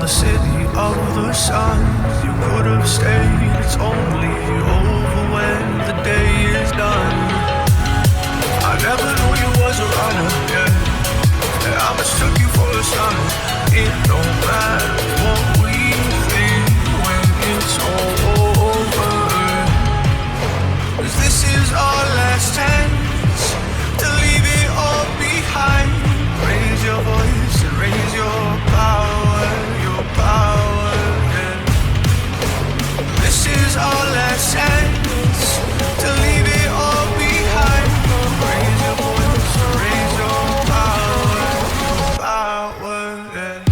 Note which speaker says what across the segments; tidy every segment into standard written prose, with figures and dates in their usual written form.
Speaker 1: the city of the sun. You could have stayed, it's only over when the day is done. I never knew you was a runner, yeah. I mistook you for a son. It don't matter what we think when it's all over. 'Cause this is our last chance to leave it all behind. Raise your voice and raise your power, yeah. This is our last chance to leave it all behind. Raise your voice and raise your power, yeah.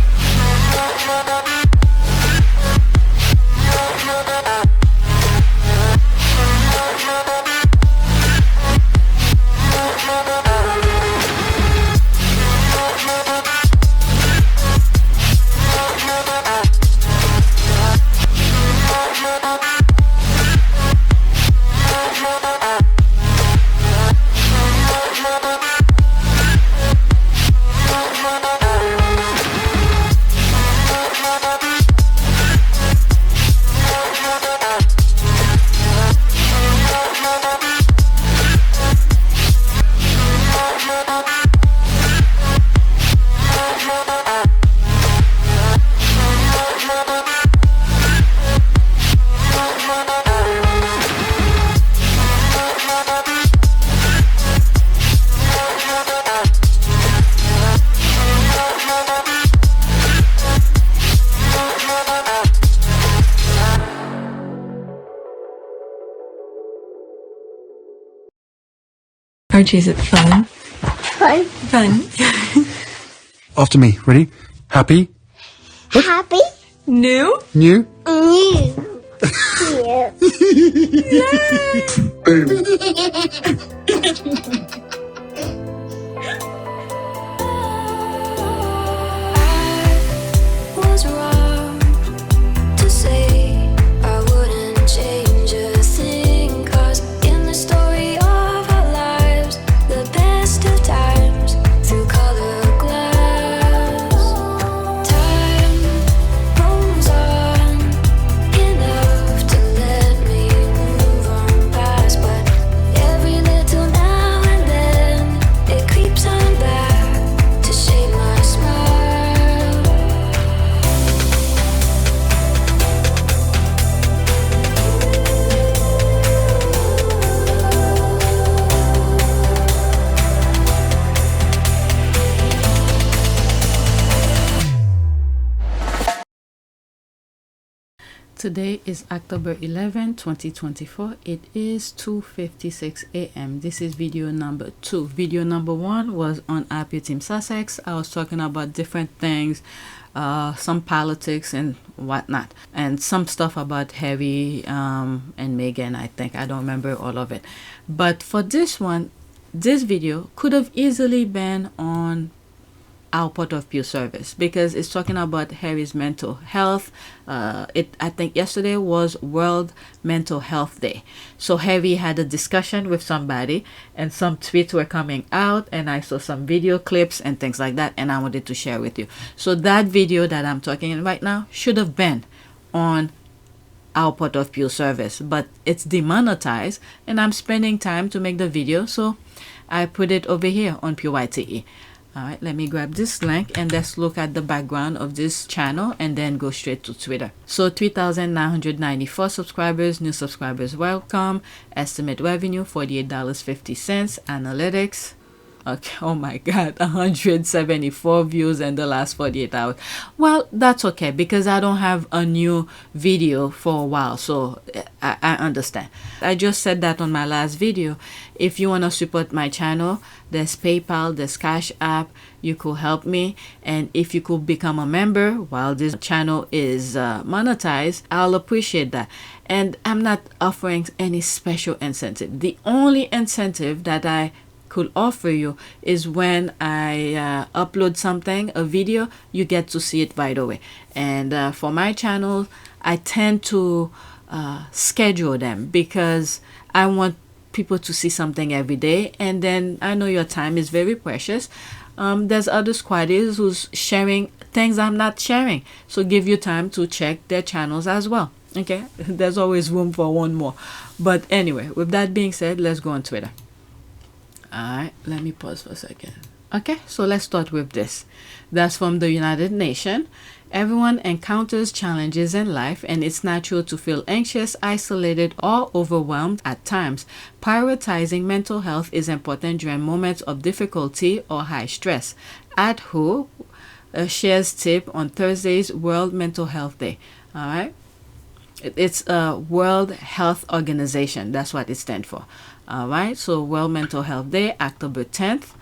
Speaker 2: Archie, is it fun?
Speaker 3: Fun.
Speaker 2: Fun.
Speaker 4: After me. Ready? Happy?
Speaker 3: Happy.
Speaker 2: New?
Speaker 4: New?
Speaker 3: New.
Speaker 5: Was wrong to say I wouldn't change a thing, 'cause in the story of our lives, the best of times through colored glass. Time moves on enough to let me move on past, but every little now and then it creeps on back to shape my smile.
Speaker 6: Today is October 11, 2024. It is 2:56 a.m. This is video number 2. Video number 1 was on Team Sussex. I was talking about different things, some politics and whatnot, and some stuff about Harry and Meghan. I think I don't remember all of it, but for this one, this video could have easily been on our Port of Pure service, because it's talking about Harry's mental health. I think yesterday was World Mental Health Day, so Harry had a discussion with somebody and some tweets were coming out, and I saw some video clips and things like that, and I wanted to share with you. So that video that I'm talking in right now should have been on our Port of Pure service, but it's demonetized and I'm spending time to make the video, so I put it over here on PYTE. All right, let me grab this link and let's look at the background of this channel and then go straight to Twitter. So 3,994 subscribers, new subscribers welcome, estimate revenue $48.50, analytics. Okay, oh my god, 174 views in the last 48 hours. Well, that's okay because I don't have a new video for a while, so I understand. I just said that on my last video. If you want to support my channel, there's PayPal, there's Cash App. You could help me, and if you could become a member while this channel is monetized, I'll appreciate that. And I'm not offering any special incentive. The only incentive that I could offer you is when I upload something, a video, you get to see it right away. And for my channel, I tend to schedule them because I want people to see something every day, and then I know your time is very precious. There's other squaddies who's sharing things I'm not sharing. So give you time to check their channels as well. Okay, there's always room for one more. But anyway, with that being said, let's go on Twitter. Alright, let me pause for a second. Okay, so let's start with this. That's from the United Nations. Everyone encounters challenges in life, and it's natural to feel anxious, isolated, or overwhelmed at times. Prioritizing mental health is important during moments of difficulty or high stress. At WHO shares tip on Thursday's World Mental Health Day. All right. It's a World Health Organization. That's what it stands for. All right. So World Mental Health Day, October 10th.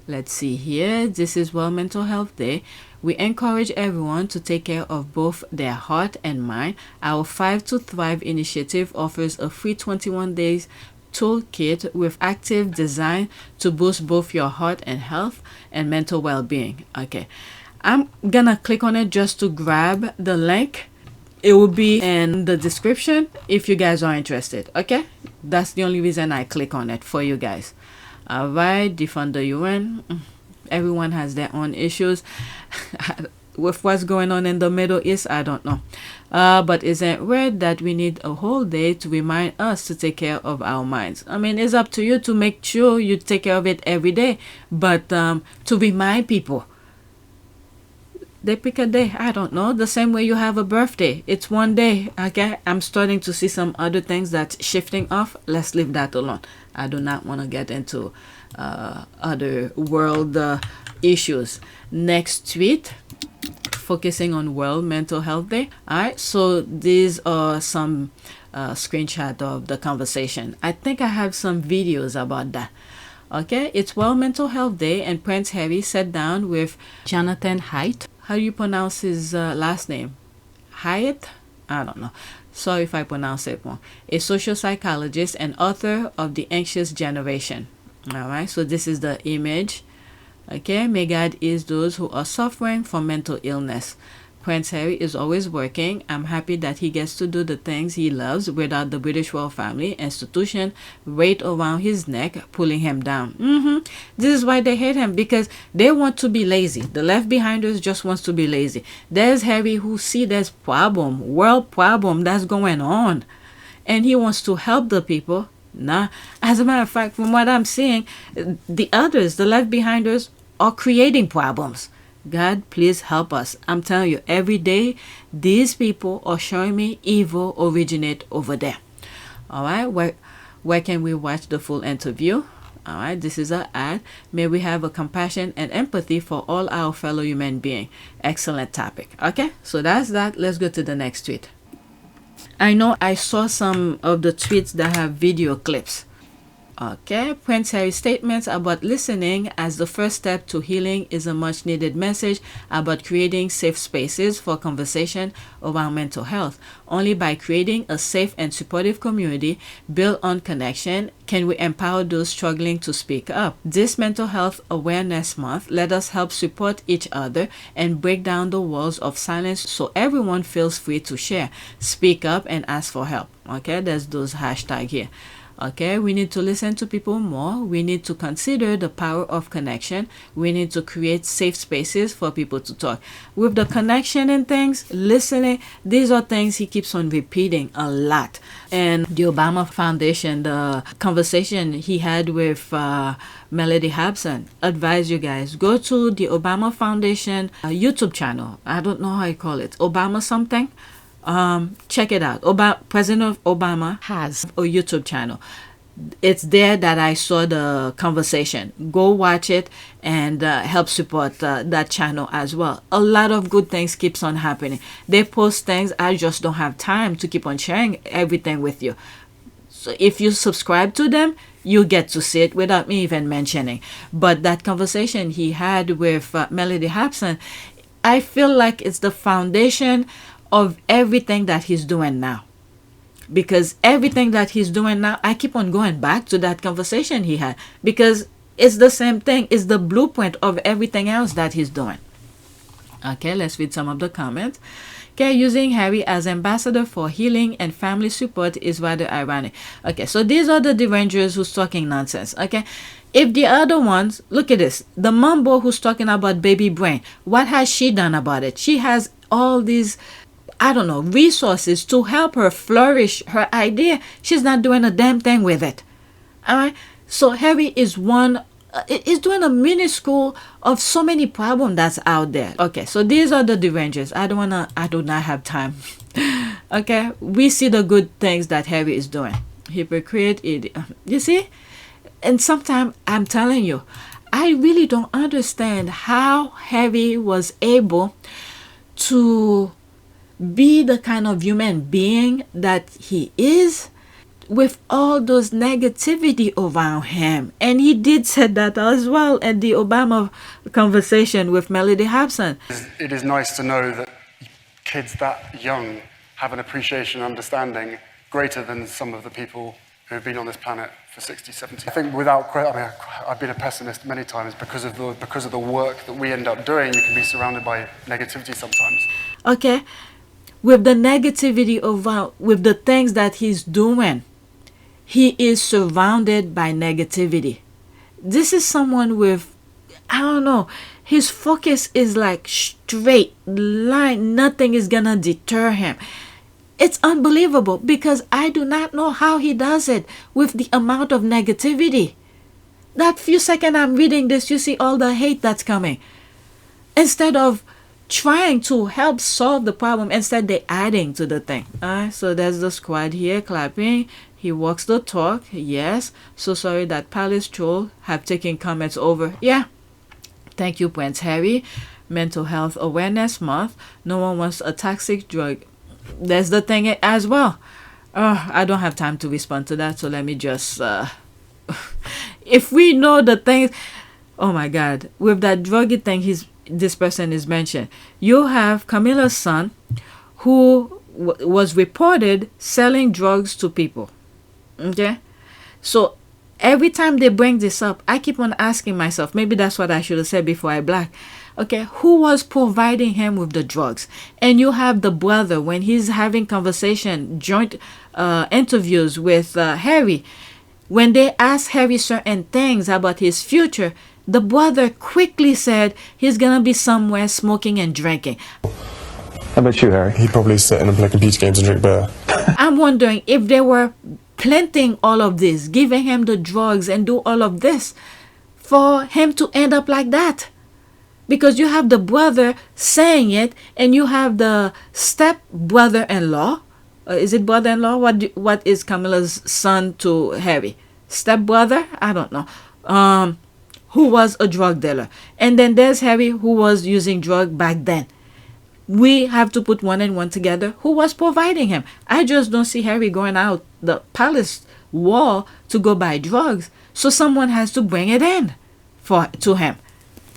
Speaker 6: Let's see here. This is World Mental Health Day. We encourage everyone to take care of both their heart and mind. Our 5 to Thrive initiative offers a free 21 days toolkit with active design to boost both your heart and health and mental well-being. Okay, I'm gonna click on it just to grab the link. It will be in the description if you guys are interested. Okay, that's the only reason I click on it for you guys. All right, defund the UN. Everyone has their own issues with what's going on in the Middle East. I don't know, but isn't it weird that we need a whole day to remind us to take care of our minds? I mean, it's up to you to make sure you take care of it every day, but to remind people, they pick a day. I don't know, the same way you have a birthday, it's one day. Okay, I'm starting to see some other things that's shifting off. Let's leave that alone. I do not want to get into other world issues. Next tweet, focusing on World Mental Health Day. All right, so these are some screenshot of the conversation. I think I have some videos about that. Okay, it's World Mental Health Day, and Prince Harry sat down with Jonathan Haidt. How do you pronounce his last name? Haidt? I don't know. Sorry if I pronounce it wrong. A social psychologist and author of The Anxious Generation. All right, so this is the image. Okay, Meghan is those who are suffering from mental illness. Prince Harry is always working. I'm happy that he gets to do the things he loves without the British royal family institution weight around his neck, pulling him down. This is why they hate him, because they want to be lazy. The left behinders just wants to be lazy. There's Harry who see there's world problem that's going on, and he wants to help the people. Nah, as a matter of fact, from what I'm seeing, the others, the left behinders, are creating problems. God, please help us. I'm telling you, every day, these people are showing me evil originate over there. All right, where can we watch the full interview? All right, this is an ad. May we have a compassion and empathy for all our fellow human beings. Excellent topic. Okay, so that's that. Let's go to the next tweet. I know I saw some of the tweets that have video clips. Okay, Prince Harry's statements about listening as the first step to healing is a much needed message about creating safe spaces for conversation around mental health. Only by creating a safe and supportive community built on connection can we empower those struggling to speak up. This Mental Health Awareness Month, let us help support each other and break down the walls of silence so everyone feels free to share, speak up, and ask for help. Okay, there's those hashtags here. Okay, we need to listen to people more. We need to consider the power of connection. We need to create safe spaces for people to talk. With the connection and things, listening, these are things he keeps on repeating a lot. And the Obama Foundation, the conversation he had with Melody Hobson, advise you guys, go to the Obama Foundation YouTube channel. I don't know how you call it. Obama something. Check it out. President Obama has a YouTube channel. It's there that I saw the conversation. Go watch it and help support that channel as well. A lot of good things keeps on happening. They post things. I just don't have time to keep on sharing everything with you. So if you subscribe to them, you get to see it without me even mentioning. But that conversation he had with Melody Hobson, I feel like it's the foundation of everything that he's doing now. Because everything that he's doing now, I keep on going back to that conversation he had, because it's the same thing. It's the blueprint of everything else that he's doing. Okay, let's read some of the comments. Okay, using Harry as ambassador for healing and family support is rather ironic. Okay, so these are the derangers who's talking nonsense. Okay, if the other ones, look at this, the mumbo who's talking about baby brain, what has she done about it? She has all these, I don't know, resources to help her flourish her idea. She's not doing a damn thing with it. All right, so Harry is is doing a minuscule of so many problems that's out there. Okay, so these are the derangers. I do not have time. Okay, we see the good things that Harry is doing. Hypocrite, idiot. You see? And sometimes I'm telling you, I really don't understand how Harry was able to be the kind of human being that he is with all those negativity around him. And he did say that as well at the Obama conversation with Melody Hobson.
Speaker 4: It is nice to know that kids that young have an appreciation and understanding greater than some of the people who have been on this planet for 60, 70. I think I've been a pessimist many times because of the work that we end up doing. You can be surrounded by negativity sometimes.
Speaker 6: Okay, with the negativity around, with the things that he's doing, he is surrounded by negativity. This is someone with, I don't know, his focus is like straight line. Nothing is gonna deter him. It's unbelievable because I do not know how he does it with the amount of negativity. That few seconds I'm reading this, you see all the hate that's coming. Instead of trying to help solve the problem, instead they're adding to the thing. So there's the squad here clapping. He walks the talk. Yes. So sorry that Palace Troll have taken comments over. Yeah. Thank you, Prince Harry. Mental Health Awareness Month. No one wants a toxic drug. There's the thing as well. I don't have time to respond to that. So let me just... if we know the things... Oh my God. With that druggy thing this person is mentioned. You have Camilla's son who was reported selling drugs to people. Okay, so every time they bring this up, I keep on asking myself, maybe that's what I should have said before I black. Okay, who was providing him with the drugs? And you have the brother when he's having conversation, joint interviews with Harry. When they ask Harry certain things about his future, the brother quickly said he's gonna be somewhere smoking and drinking.
Speaker 7: How about you, Harry? He'd probably sit in and play computer games and drink beer.
Speaker 6: I'm wondering if they were planting all of this, giving him the drugs and do all of this for him to end up like that. Because you have the brother saying it and you have the step brother-in-law. Is it brother-in-law? What is Camilla's son to Harry? Step brother? I don't know. Who was a drug dealer. And then there's Harry who was using drug back then. We have to put one and one together. Who was providing him? I just don't see Harry going out the palace wall to go buy drugs. So someone has to bring it in to him.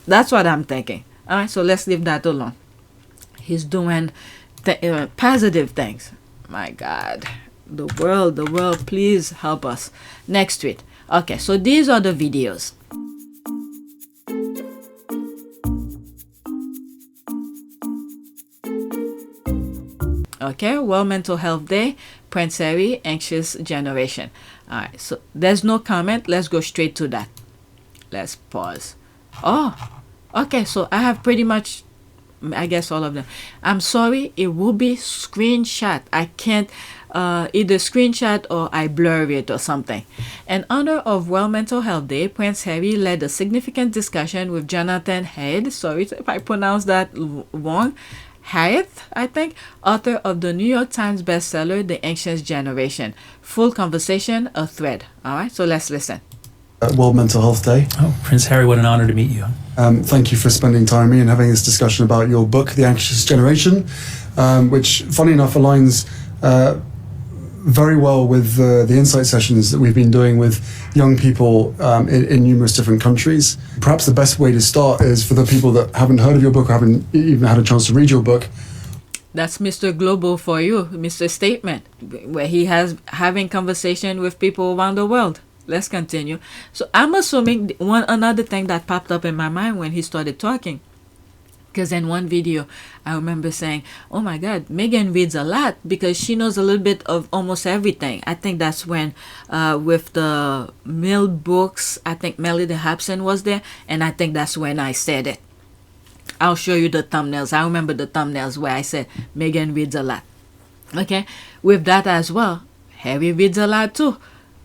Speaker 6: That's what I'm thinking. All right, so let's leave that alone. He's doing positive things. My God. The world, please help us. Next tweet. Okay, so these are the videos. Okay, World Mental Health Day, Prince Harry, anxious generation. All right, so there's no comment. Let's go straight to that. Let's pause. Oh, okay, so I have pretty much, I guess, all of them. I'm sorry, it will be screenshot. I can't either screenshot or I blur it or something. In honor of World Mental Health Day, Prince Harry led a significant discussion with Jonathan Haidt. Sorry if I pronounce that wrong. Haidt, I think, author of the New York Times bestseller, The Anxious Generation. Full conversation, a thread. All right, so let's listen.
Speaker 8: World Mental Health Day.
Speaker 9: Oh, Prince Harry, what an honor to meet you.
Speaker 8: Thank you for spending time with me and having this discussion about your book, The Anxious Generation, which, funny enough, aligns very well with the insight sessions that we've been doing with young people in numerous different countries. Perhaps the best way to start is for the people that haven't heard of your book or haven't even had a chance to read your book.
Speaker 6: That's Mr. Global for you, Mr. Statement, where he has having conversation with people around the world. Let's continue. So I'm assuming another thing that popped up in my mind when he started talking. Because in one video, I remember saying, oh my God, Meghan reads a lot because she knows a little bit of almost everything. I think that's when, with the Mill books, I think Melody Hobson was there. And I think that's when I said it. I'll show you the thumbnails. I remember the thumbnails where I said, Meghan reads a lot. Okay. With that as well, Harry reads a lot too.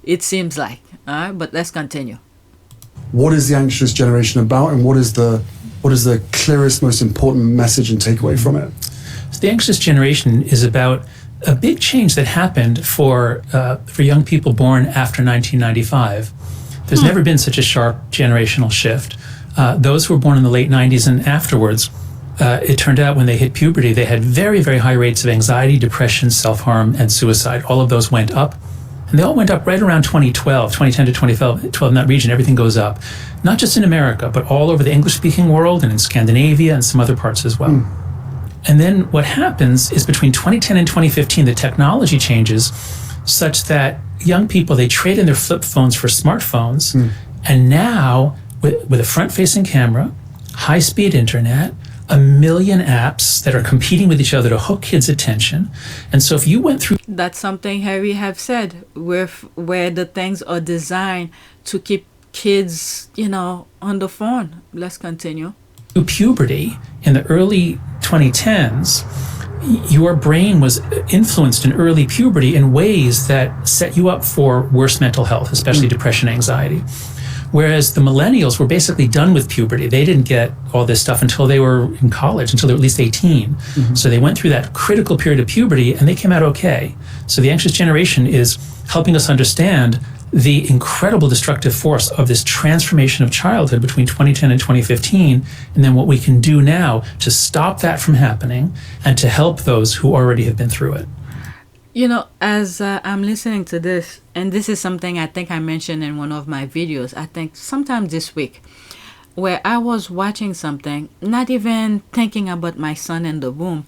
Speaker 6: It seems like. All right. But let's continue.
Speaker 8: What is the anxious generation about, and what is the clearest, most important message and takeaway from it?
Speaker 9: So the anxious generation is about a big change that happened for young people born after 1995. There's never been such a sharp generational shift. Those who were born in the late 90s and afterwards, it turned out when they hit puberty, they had very, very high rates of anxiety, depression, self-harm, and suicide. All of those went up. And they all went up right around 2010 to 2012, in that region, everything goes up. Not just in America, but all over the English-speaking world and in Scandinavia and some other parts as well. And then what happens is between 2010 and 2015, the technology changes such that young people, they trade in their flip phones for smartphones. And now, with a front-facing camera, high-speed internet, 1 million apps that are competing with each other to hook kids' attention. And so if you went through...
Speaker 6: That's something Harry have said, where the things are designed to keep kids, on the phone. Let's continue.
Speaker 9: Puberty in the early 2010s, your brain was influenced in early puberty in ways that set you up for worse mental health, especially depression, anxiety. Whereas the millennials were basically done with puberty. They didn't get all this stuff until they were in college, until they were at least 18. So they went through that critical period of puberty and they came out okay. So the anxious generation is helping us understand the incredible destructive force of this transformation of childhood between 2010 and 2015, and then what we can do now to stop that from happening and to help those who already have been through it.
Speaker 6: As I'm listening to this, and this is something I think I mentioned in one of my videos, I think sometime this week, where I was watching something, not even thinking about my son in the womb,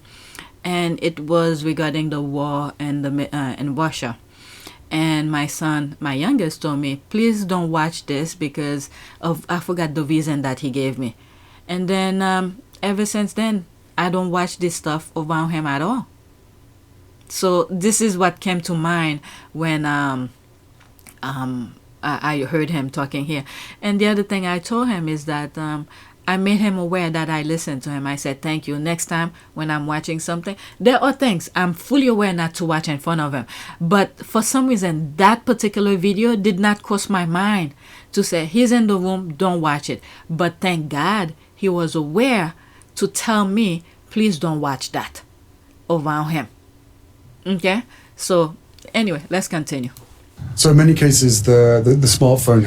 Speaker 6: and it was regarding the war in Russia. And my son, my youngest, told me, please don't watch this because I forgot the reason that he gave me. And then ever since then, I don't watch this stuff around him at all. So this is what came to mind when I heard him talking here. And the other thing I told him is that I made him aware that I listened to him. I said, thank you. Next time when I'm watching something, there are things I'm fully aware not to watch in front of him. But for some reason, that particular video did not cross my mind to say, he's in the room, don't watch it. But thank God he was aware to tell me, please don't watch that around him. Okay, so anyway, let's continue.
Speaker 8: So in many cases, the smartphone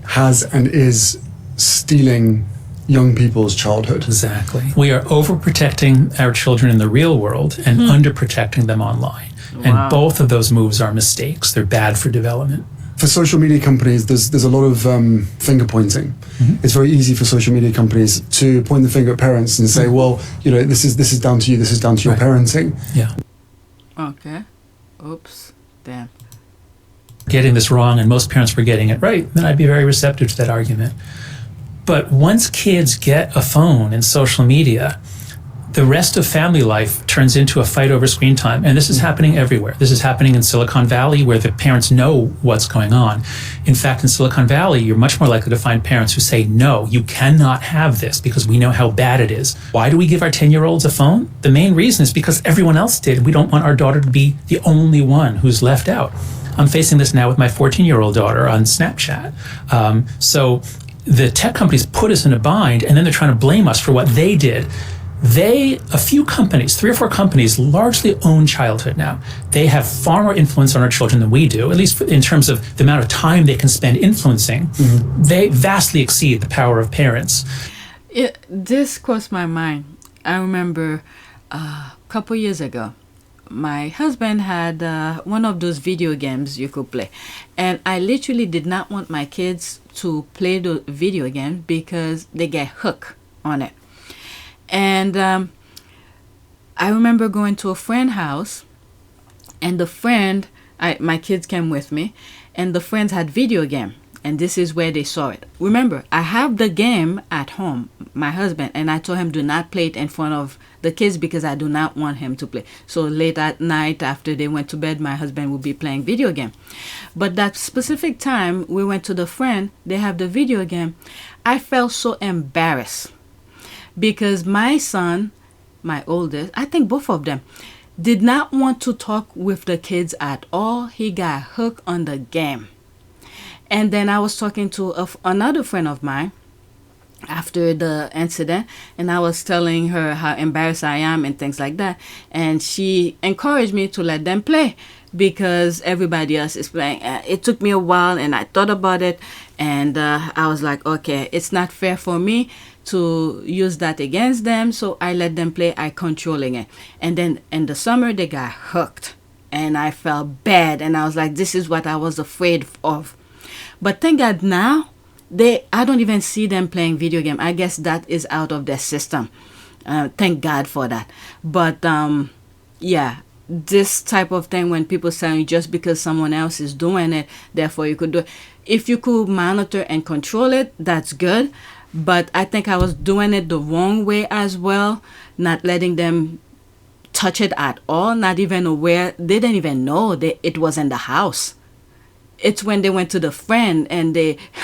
Speaker 8: has and is stealing young people's childhood.
Speaker 9: Exactly. We are overprotecting our children in the real world and underprotecting them online.
Speaker 6: Wow.
Speaker 9: And both of those moves are mistakes. They're bad for development.
Speaker 8: For social media companies, there's a lot of finger pointing. It's very easy for social media companies to point the finger at parents and say, well, this is down to you, this is down to your parenting.
Speaker 9: Yeah.
Speaker 6: Okay. Oops. Damn.
Speaker 9: Getting this wrong and most parents were getting it right, then I'd be very receptive to that argument. But once kids get a phone and social media, the rest of family life turns into a fight over screen time. And this is happening everywhere. This is happening in Silicon Valley, where the parents know what's going on. In fact, in Silicon Valley, you're much more likely to find parents who say, no, you cannot have this because we know how bad it is. Why do we give our 10-year-olds a phone? The main reason is because everyone else did. We don't want our daughter to be the only one who's left out. I'm facing this now with my 14-year-old daughter on Snapchat. So the tech companies put us in a bind, and then they're trying to blame us for what they did. A few companies, 3 or 4 companies, largely own childhood now. They have far more influence on our children than we do, at least in terms of the amount of time they can spend influencing. They vastly exceed the power of parents.
Speaker 6: This crossed my mind. I remember a couple years ago, my husband had one of those video games you could play. And I literally did not want my kids to play the video game because they get hooked on it. And I remember going to a friend's house, and the friend, my kids came with me, and the friends had video game. And this is where they saw it. Remember, I have the game at home, my husband, and I told him do not play it in front of the kids because I do not want him to play. So late at night after they went to bed, my husband would be playing video game. But that specific time we went to the friend, they have the video game. I felt so embarrassed because my son, my oldest, I think both of them, did not want to talk with the kids at all. He got hooked on the game. And then I was talking to another friend of mine after the incident, and I was telling her how embarrassed I am and things like that. And she encouraged me to let them play because everybody else is playing. It took me a while, and I thought about it, and I was like, okay, it's not fair for me to use that against them, so I let them play. I controlling it. And then in the summer, they got hooked, and I felt bad, and I was like, this is what I was afraid of. But thank God now, I don't even see them playing video game. I guess that is out of their system. Thank God for that. But yeah, this type of thing when people say just because someone else is doing it, therefore you could do it. If you could monitor and control it, that's good. But I think I was doing it the wrong way as well, not letting them touch it at all, not even aware. They didn't even know that it was in the house. It's when they went to the friend and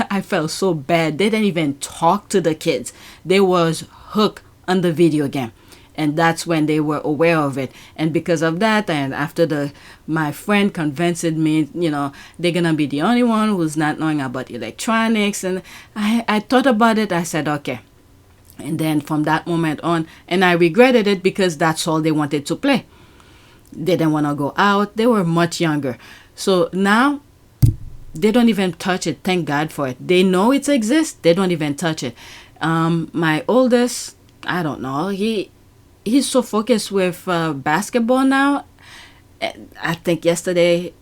Speaker 6: I felt so bad. They didn't even talk to the kids. They was hooked on the video game. And that's when they were aware of it. And because of that, and after my friend convinced me, they're going to be the only one who's not knowing about electronics. And I thought about it. I said, okay. And then from that moment on, and I regretted it because that's all they wanted to play. They didn't want to go out. They were much younger. So now, they don't even touch it. Thank God for it. They know it exists. They don't even touch it. My oldest, I don't know. He's so focused with basketball now. I think yesterday,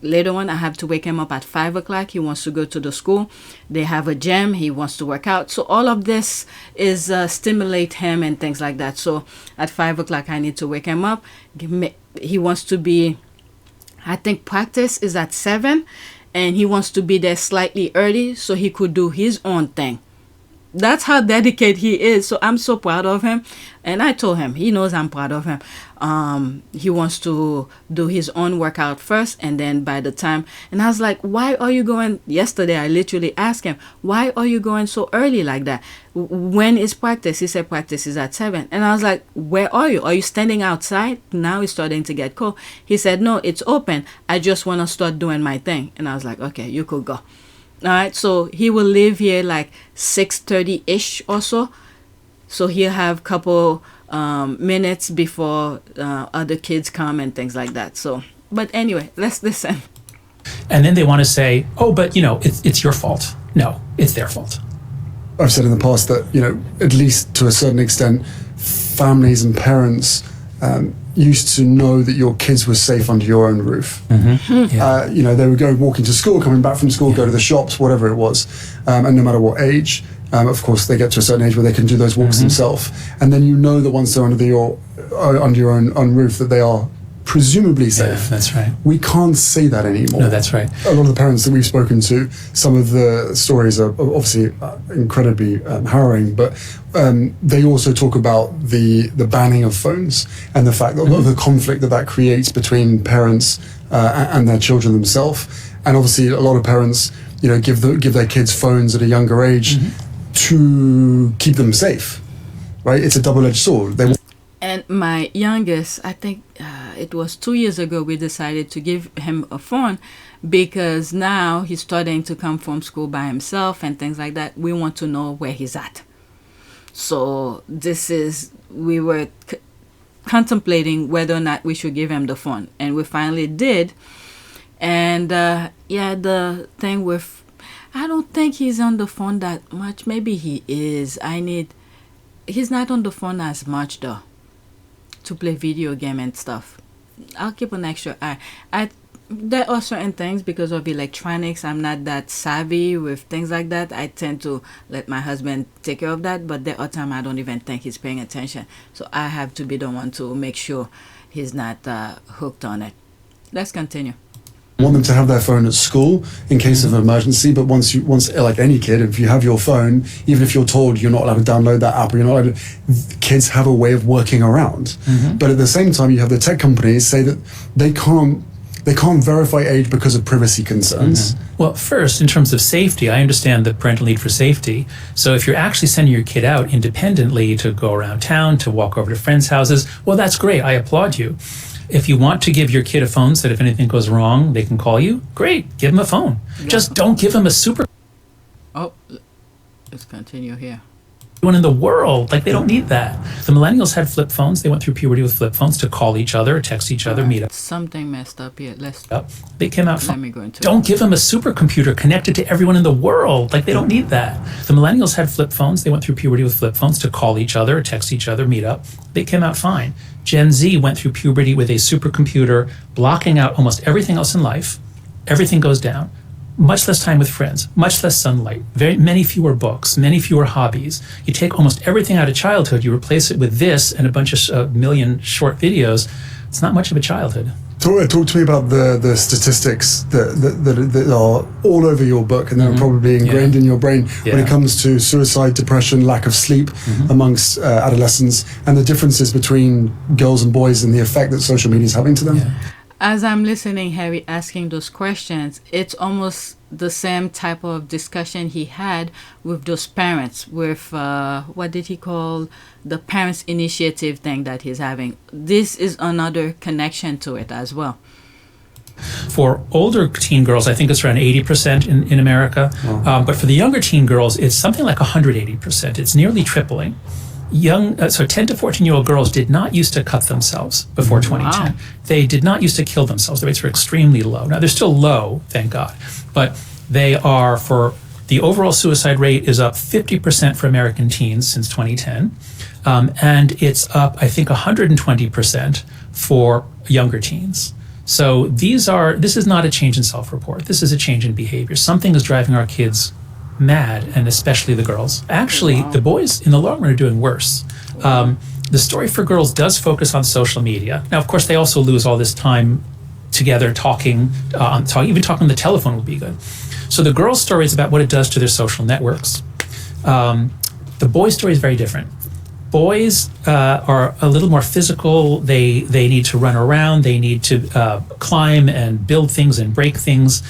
Speaker 6: later on, I have to wake him up at 5 o'clock. He wants to go to the school. They have a gym. He wants to work out. So all of this is stimulate him and things like that. So at 5 o'clock, I need to wake him up. He wants to be, I think practice is at 7. And he wants to be there slightly early so he could do his own thing. That's how dedicated he is. So I'm so proud of him. And I told him, he knows I'm proud of him. He wants to do his own workout first. And then by the time, and I was like, why are you going? Yesterday, I literally asked him, why are you going so early like that? When is practice? He said practice is at 7. And I was like, where are you? Are you standing outside? Now it's starting to get cold. He said, no, it's open. I just want to start doing my thing. And I was like, okay, you could go. All right, so he will leave here like 6:30-ish or so. So he'll have a couple minutes before other kids come and things like that. So, but anyway, let's listen.
Speaker 9: And then they want to say, oh, but, it's your fault. No, it's their fault.
Speaker 8: I've said in the past that, at least to a certain extent, families and parents used to know that your kids were safe under your own roof.
Speaker 9: Mm-hmm. Yeah.
Speaker 8: They would go walking to school, coming back from school, go to the shops, whatever it was. And no matter what age, of course, they get to a certain age where they can do those walks themselves. And then that once they're under your own roof, that they are presumably safe.
Speaker 9: Yeah, that's right.
Speaker 8: We can't say that anymore.
Speaker 9: No, that's right.
Speaker 8: A lot of the parents that we've spoken to, some of the stories are obviously incredibly harrowing, but they also talk about the banning of phones and the fact that the conflict that creates between parents and their children themselves. And obviously, a lot of parents, give their kids phones at a younger age to keep them safe. Right? It's a double-edged sword.
Speaker 6: And my youngest, I think it was 2 years ago, we decided to give him a phone because now he's starting to come from school by himself and things like that. We want to know where he's at. So we were contemplating whether or not we should give him the phone. And we finally did. And the thing with, I don't think he's on the phone that much. Maybe he is. He's not on the phone as much though, to play video game and stuff. I'll keep an extra eye. There are certain things because of electronics. I'm not that savvy with things like that. I tend to let my husband take care of that. But there are times I don't even think he's paying attention. So I have to be the one to make sure he's not hooked on it. Let's continue.
Speaker 8: Want them to have their phone at school in case of an emergency, but once like any kid, if you have your phone, even if you're told you're not allowed to download that app or you're not allowed to, kids have a way of working around. But at the same time, you have the tech companies say that they can't verify age because of privacy concerns.
Speaker 9: Well, first, in terms of safety, I understand the parental need for safety. So if you're actually sending your kid out independently to go around town, to walk over to friends' houses, well, that's great. I applaud you. If you want to give your kid a phone so that if anything goes wrong, they can call you, great, give them a phone. Yeah. Just don't give them a super...
Speaker 6: Oh, let's continue here.
Speaker 9: One in the world, like they don't need that. The millennials had flip phones. They went through puberty with flip phones to call each other, text each other, meet up.
Speaker 6: Something messed up here.
Speaker 9: They came out.
Speaker 6: Let me go into
Speaker 9: Don't give them a supercomputer connected to everyone in the world. Like they don't need that. The millennials had flip phones. They went through puberty with flip phones to call each other, text each other, meet up. They came out fine. Gen Z went through puberty with a supercomputer, blocking out almost everything else in life. Everything goes down. Much less time with friends, much less sunlight, many fewer books, many fewer hobbies. You take almost everything out of childhood, you replace it with this and a bunch of million short videos. It's not much of a childhood.
Speaker 8: Talk to me about the statistics that are all over your book and that are probably ingrained in your brain when it comes to suicide, depression, lack of sleep amongst adolescents, and the differences between girls and boys and the effect that social media is having to them.
Speaker 6: As I'm listening, Harry asking those questions, it's almost the same type of discussion he had with those parents, with what did he call the parents initiative thing that he's having. This is another connection to it as well.
Speaker 9: For older teen girls, I think it's around 80% in America. But for the younger teen girls, it's something like 180%. It's nearly tripling. 10 to 14-year-old girls did not used to cut themselves before 2010.
Speaker 6: Wow.
Speaker 9: They did not used to kill themselves. The rates were extremely low. Now, they're still low, thank God. But they are, for the overall suicide rate is up 50% for American teens since 2010. And it's up, I think, 120% for younger teens. So this is not a change in self-report. This is a change in behavior. Something is driving our kids mad, and especially the girls. Actually, the boys in the long run are doing worse. The story for girls does focus on social media. Now, of course, they also lose all this time together talking, even talking on the telephone would be good. So the girls' story is about what it does to their social networks. The boys' story is very different. Boys are a little more physical. They need to run around. They need to climb and build things and break things.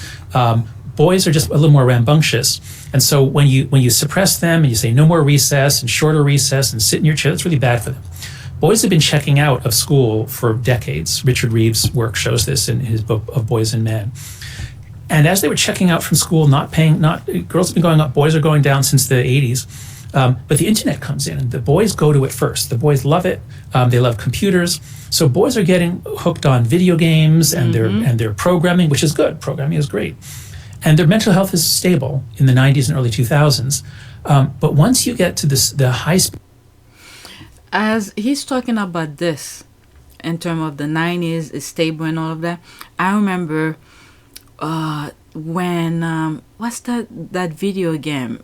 Speaker 9: Boys are just a little more rambunctious. And so when you suppress them and you say no more recess and shorter recess and sit in your chair, that's really bad for them. Boys have been checking out of school for decades. Richard Reeves' work shows this in his book of Boys and Men. And as they were checking out from school, girls have been going up, boys are going down since the 80s. But the internet comes in and the boys go to it first. The boys love it. They love computers. So boys are getting hooked on video games and their programming, which is good. Programming is great. And their mental health is stable in the 90s and early 2000s. But once you get to the high speed...
Speaker 6: As he's talking about this, in terms of the 90s, is stable and all of that, I remember when... what's that video game?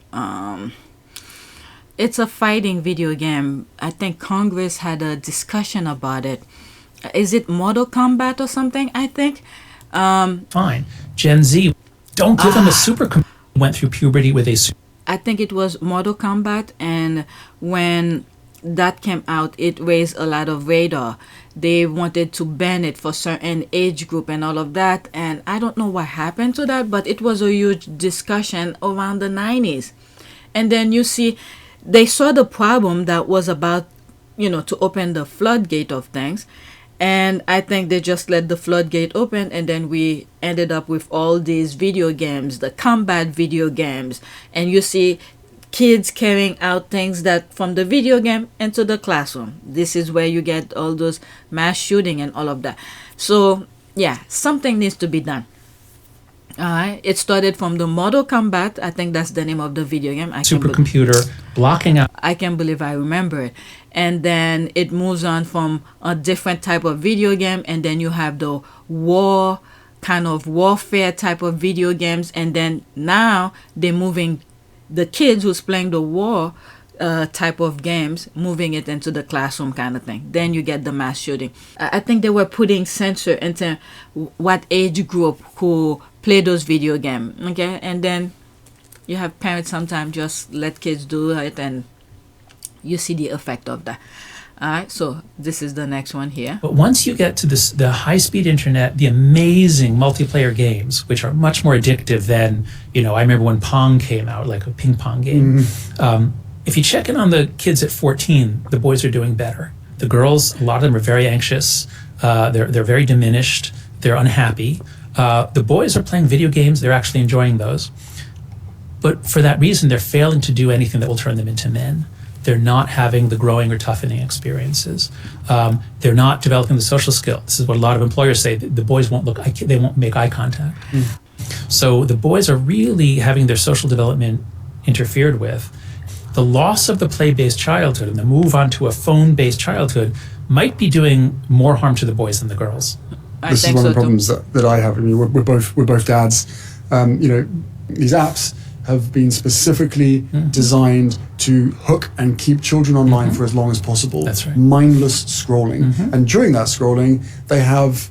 Speaker 6: It's a fighting video game. I think Congress had a discussion about it. Is it Mortal Kombat or something, I think?
Speaker 9: Fine. Gen Z... Don't give them a supercomputer. Went through puberty with
Speaker 6: I think it was Mortal Kombat, and when that came out, it raised a lot of radar. They wanted to ban it for certain age group and all of that, and I don't know what happened to that, but it was a huge discussion around the 90s. And then you see, they saw the problem that was about, to open the floodgate of things. And I think they just let the floodgate open, and then we ended up with all these video games, the combat video games. And you see kids carrying out things that from the video game into the classroom. This is where you get all those mass shooting and all of that. So, yeah, something needs to be done. All right. It started from the Mortal Kombat. I think that's the name of the video game.
Speaker 9: Supercomputer blocking out.
Speaker 6: I can't believe I remember it. And then it moves on from a different type of video game. And then you have the warfare type of video games. And then now they're moving the kids who's playing the war type of games, moving it into the classroom kind of thing. Then you get the mass shooting. I think they were putting censor into what age group who play those video games. Okay, and then you have parents sometimes just let kids do it, and you see the effect of that. All right, so this is the next one here.
Speaker 9: But once you get to the high-speed internet, the amazing multiplayer games, which are much more addictive than, I remember when Pong came out, like a ping pong game. If you check in on the kids at 14, the boys are doing better. The girls, a lot of them are very anxious. They're very diminished. They're unhappy. The boys are playing video games. They're actually enjoying those. But for that reason, they're failing to do anything that will turn them into men. They're not having the growing or toughening experiences. They're not developing the social skill. This is what a lot of employers say. The boys won't they won't make eye contact. So the boys are really having their social development interfered with. The loss of the play-based childhood and the move on to a phone-based childhood might be doing more harm to the boys than the girls.
Speaker 8: This is one of the problems that I have. I mean, we're both dads. These apps have been specifically designed to hook and keep children online for as long as possible.
Speaker 9: That's right.
Speaker 8: Mindless scrolling. And during that scrolling, they have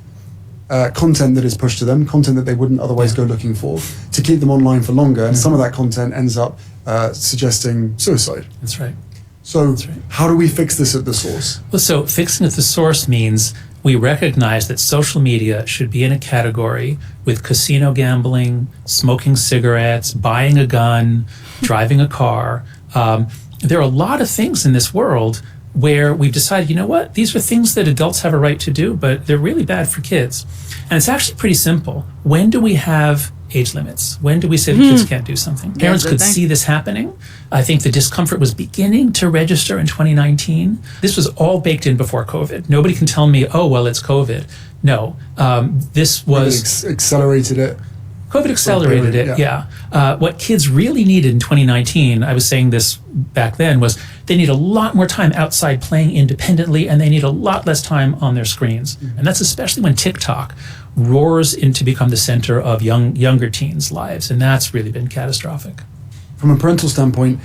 Speaker 8: content that is pushed to them, content that they wouldn't otherwise go looking for, to keep them online for longer. And some of that content ends up suggesting suicide.
Speaker 9: That's right.
Speaker 8: So how do we fix this at the source?
Speaker 9: Well, so fixing at the source means we recognize that social media should be in a category with casino gambling, smoking cigarettes, buying a gun, driving a car. There are a lot of things in this world where we've decided, you know what, these are things that adults have a right to do, but they're really bad for kids. And it's actually pretty simple. When do we have age limits? When do we say the kids can't do something? Parents could see this happening. I think the discomfort was beginning to register in 2019. This was all baked in before COVID. Nobody can tell me, oh, well, it's COVID. No, this was...
Speaker 8: accelerated it.
Speaker 9: COVID accelerated it, yeah. What kids really needed in 2019, I was saying this back then, was they need a lot more time outside playing independently, and they need a lot less time on their screens. And that's especially when TikTok roars into become the center of younger teens' lives, and that's really been catastrophic.
Speaker 8: From a parental standpoint,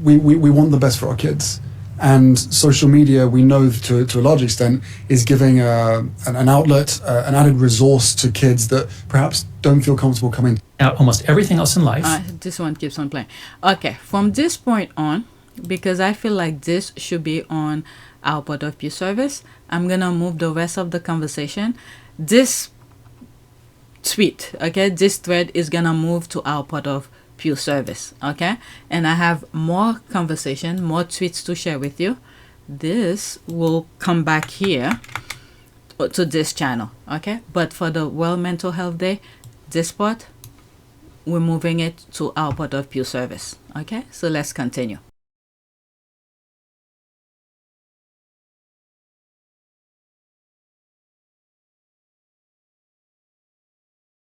Speaker 8: we want the best for our kids. And social media, we know to a large extent, is giving an outlet, an added resource to kids that perhaps don't feel comfortable coming
Speaker 9: out. Almost everything else in life.
Speaker 6: This one keeps on playing. Okay, from this point on, because I feel like this should be on our Point of View service, I'm going to move the rest of the conversation. This tweet, okay, this thread is going to move to our Point of View service, okay? And I have more conversation, more tweets to share with you. This will come back here to this channel, okay? But for the World Mental Health Day, this part, we're moving it to our Point of View service, okay? So let's continue.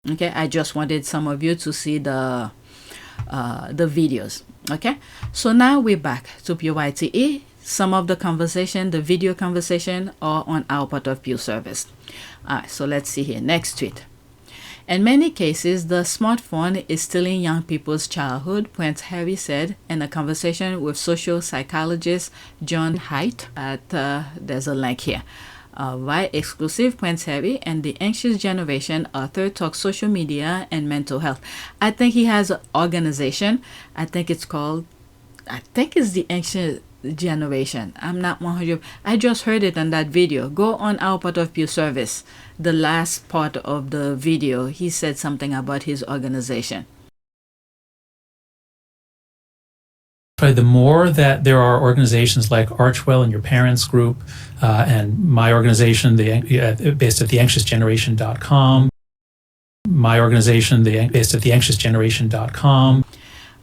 Speaker 6: Okay, I just wanted some of you to see the videos. Okay, so now we're back to PYTE. Some of the conversation, the video conversation, are on our Point of View service. So let's see here. Next tweet. In many cases, the smartphone is stealing young people's childhood, Prince Harry said in a conversation with social psychologist John Haidt. There's a link here. Right, exclusive Prince Harry and the Anxious Generation author talks social media and mental health. I think he has an organization. I think it's the Anxious Generation. I'm not 100. I just heard it on that video. Go on our Point of View service. The last part of the video, he said something about his organization.
Speaker 9: The more that there are organizations like Archwell and your parents group, and my organization, based at theanxiousgeneration.com, my organization, based at theanxiousgeneration.com.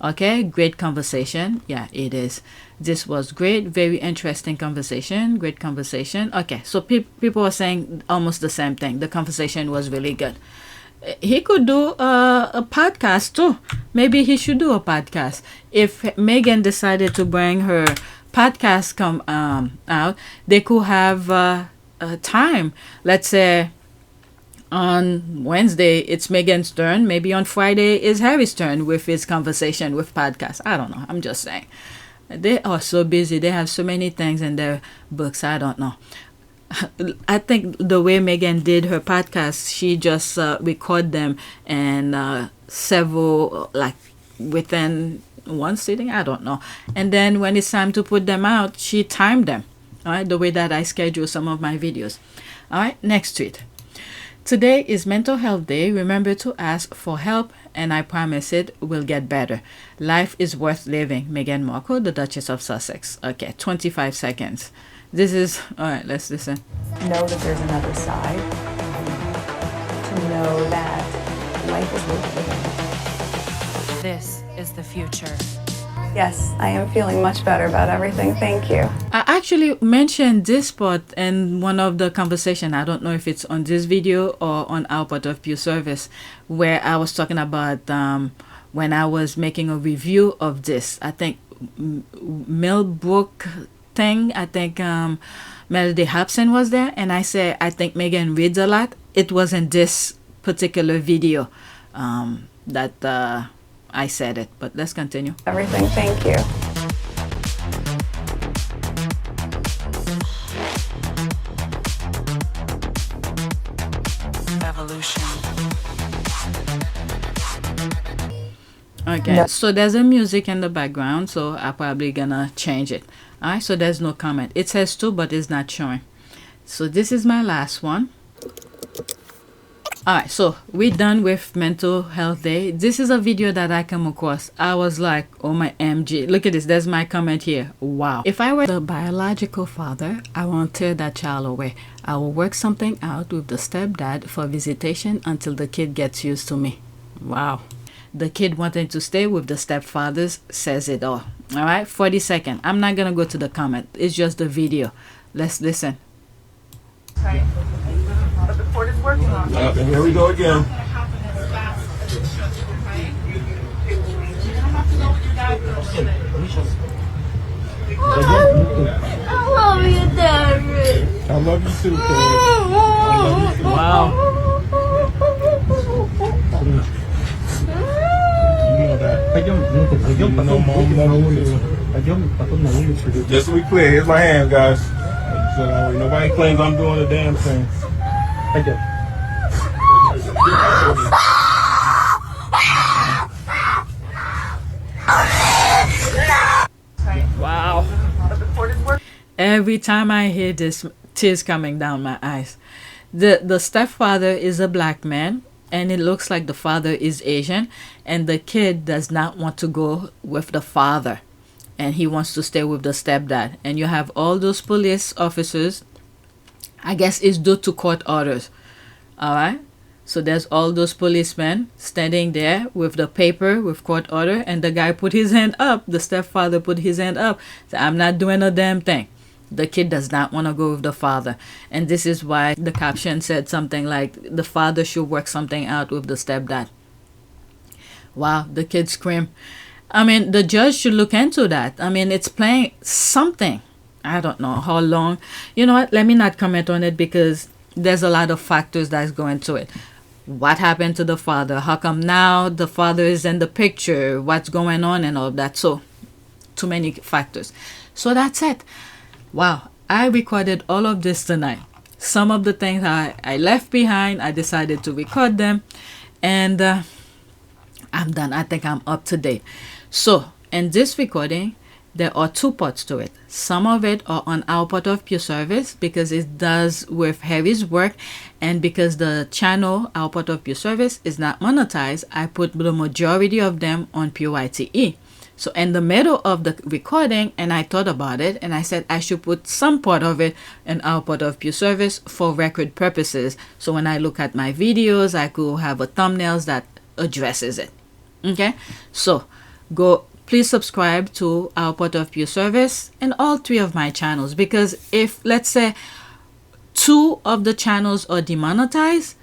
Speaker 6: Okay, great conversation. Yeah, it is. This was great, very interesting conversation, great conversation. Okay, so people are saying almost the same thing. The conversation was really good. He could do a podcast too. Maybe he should do a podcast. If Meghan decided to bring her podcast out, they could have a time. Let's say on Wednesday it's Meghan's turn. Maybe on Friday is Harry's turn with his conversation with podcast. I don't know. I'm just saying. They are so busy. They have so many things in their books. I don't know. I think the way Meghan did her podcast, she just record them and several, like within one sitting, I don't know. And then when it's time to put them out, she timed them. All right, the way that I schedule some of my videos. All right, next tweet. Today is Mental Health Day. Remember to ask for help, and I promise it will get better. Life is worth living. Meghan Markle, the Duchess of Sussex. Okay, 25 seconds. This is, all right, let's listen.
Speaker 2: Know that there's another side. To know that life is worth living.
Speaker 10: This is the future.
Speaker 2: Yes, I am feeling much better about everything. Thank you.
Speaker 6: I actually mentioned this part in one of the conversation. I don't know if it's on this video or on our part of Pew Service, where I was talking about when I was making a review of this. I think Millbrook thing. I think Melody Hobson was there, and I said I think Meghan reads a lot. It wasn't this particular video that I said it, but let's continue.
Speaker 2: Everything. Thank you.
Speaker 10: Evolution.
Speaker 6: Okay, so there's a music in the background, so I'm probably gonna change it. All right, so there's no comment. It says 2, but it's not showing. So this is my last one. All right, so we're done with Mental Health Day. This is a video that I come across. I was like, oh my MG, look at this. There's my comment here. Wow. If I were the biological father, I won't tear that child away. I will work something out with the stepdad for visitation until the kid gets used to me. Wow. The kid wanting to stay with the stepfathers says it all. All right, 40 seconds. I'm not going to go to the comment. It's just the video. Let's listen.
Speaker 2: Right. The report is working on it.
Speaker 7: Here we go again.
Speaker 3: I love you, Dad.
Speaker 7: I love you too, Dad. I love you too.
Speaker 6: Wow.
Speaker 7: Just so we clear, here's my hand, guys. So that way nobody claims I'm doing a damn thing.
Speaker 6: Wow. Every time I hear this, tears coming down my eyes. The stepfather is a black man, and it looks like the father is Asian, and the kid does not want to go with the father, and he wants to stay with the stepdad. And you have all those police officers. I guess it's due to court orders. All right, so there's all those policemen standing there with the paper with court order, and the guy put his hand up. The stepfather put his hand up. So I'm not doing a damn thing. The kid does not want to go with the father, and this is why the caption said something like the father should work something out with the stepdad. Wow, the kid screamed. I mean, the judge should look into that. I mean, it's playing something. I don't know how long. You know what? Let me not comment on it because there's a lot of factors that's going to it. What happened to the father? How come now the father is in the picture? What's going on and all of that? So, too many factors. So that's it. Wow, I recorded all of this tonight. Some of the things I left behind, I decided to record them. And I'm done. I think I'm up to date. So, in this recording, there are 2 parts to it. Some of it are on our part of Pew Service because it does with Harry's work, and because the channel, our part of Pew Service, is not monetized, I put the majority of them on PYTE. So in the middle of the recording, and I thought about it, and I said I should put some part of it in our part of Pew Service for record purposes. So when I look at my videos, I could have a thumbnails that addresses it. Okay, so please subscribe to our part of Pew Service and all 3 of my channels, because if, let's say, 2 of the channels are demonetized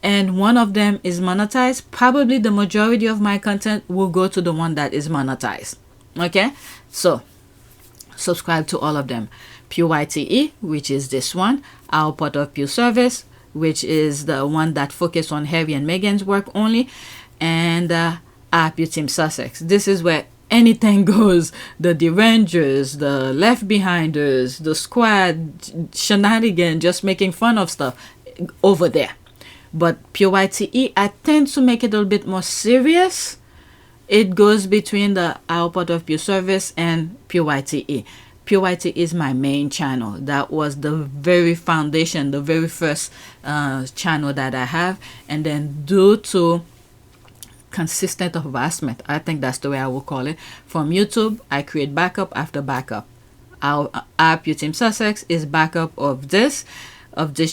Speaker 6: and 1 of them is monetized, probably the majority of my content will go to the one that is monetized. Okay, so subscribe to all of them. PYTE, which is this one, our part of Pew Service, which is the one that focus on Harry and Meghan's work only, and our Team Sussex. This is where anything goes. The derangers, the left behinders, the squad shenanigan, just making fun of stuff over there. But PYTE, I tend to make it a little bit more serious. It goes between the output of pure service and PYTE. PYTE is my main channel. That was the very foundation, the very first channel that I have. And then due to consistent harassment, I think that's the way I would call it, from YouTube, I create backup after backup. Our Pure Team Sussex is backup of this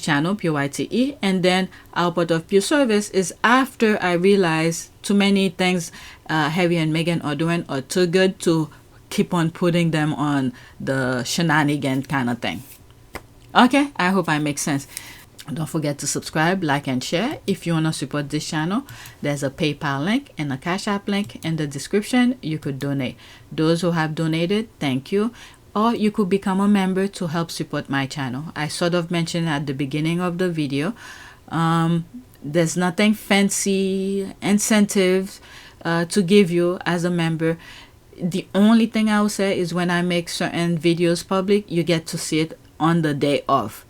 Speaker 6: channel, PYTE, and then output of pure service is after I realize too many things Harry and Meghan are doing are too good to keep on putting them on the shenanigan kind of thing. Okay, I hope I make sense. Don't forget to subscribe, like, and share. If you want to support this channel, there's a PayPal link and a Cash App link in the description. You could donate. Those who have donated, thank you. Or you could become a member to help support my channel. I sort of mentioned at the beginning of the video, there's nothing fancy incentives to give you as a member. The only thing I will say is when I make certain videos public, you get to see it on the day of.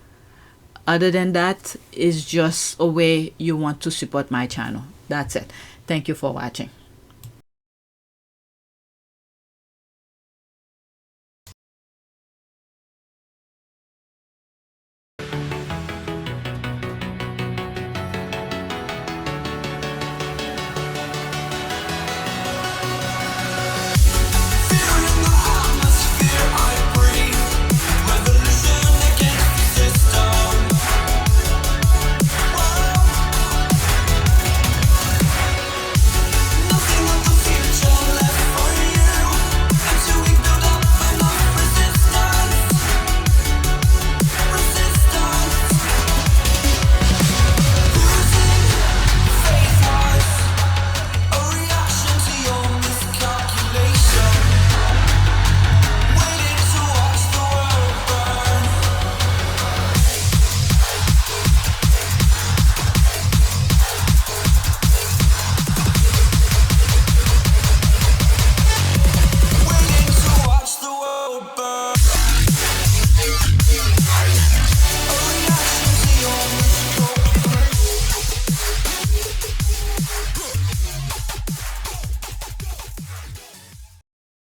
Speaker 6: Other than that, it's just a way you want to support my channel. That's it. Thank you for watching.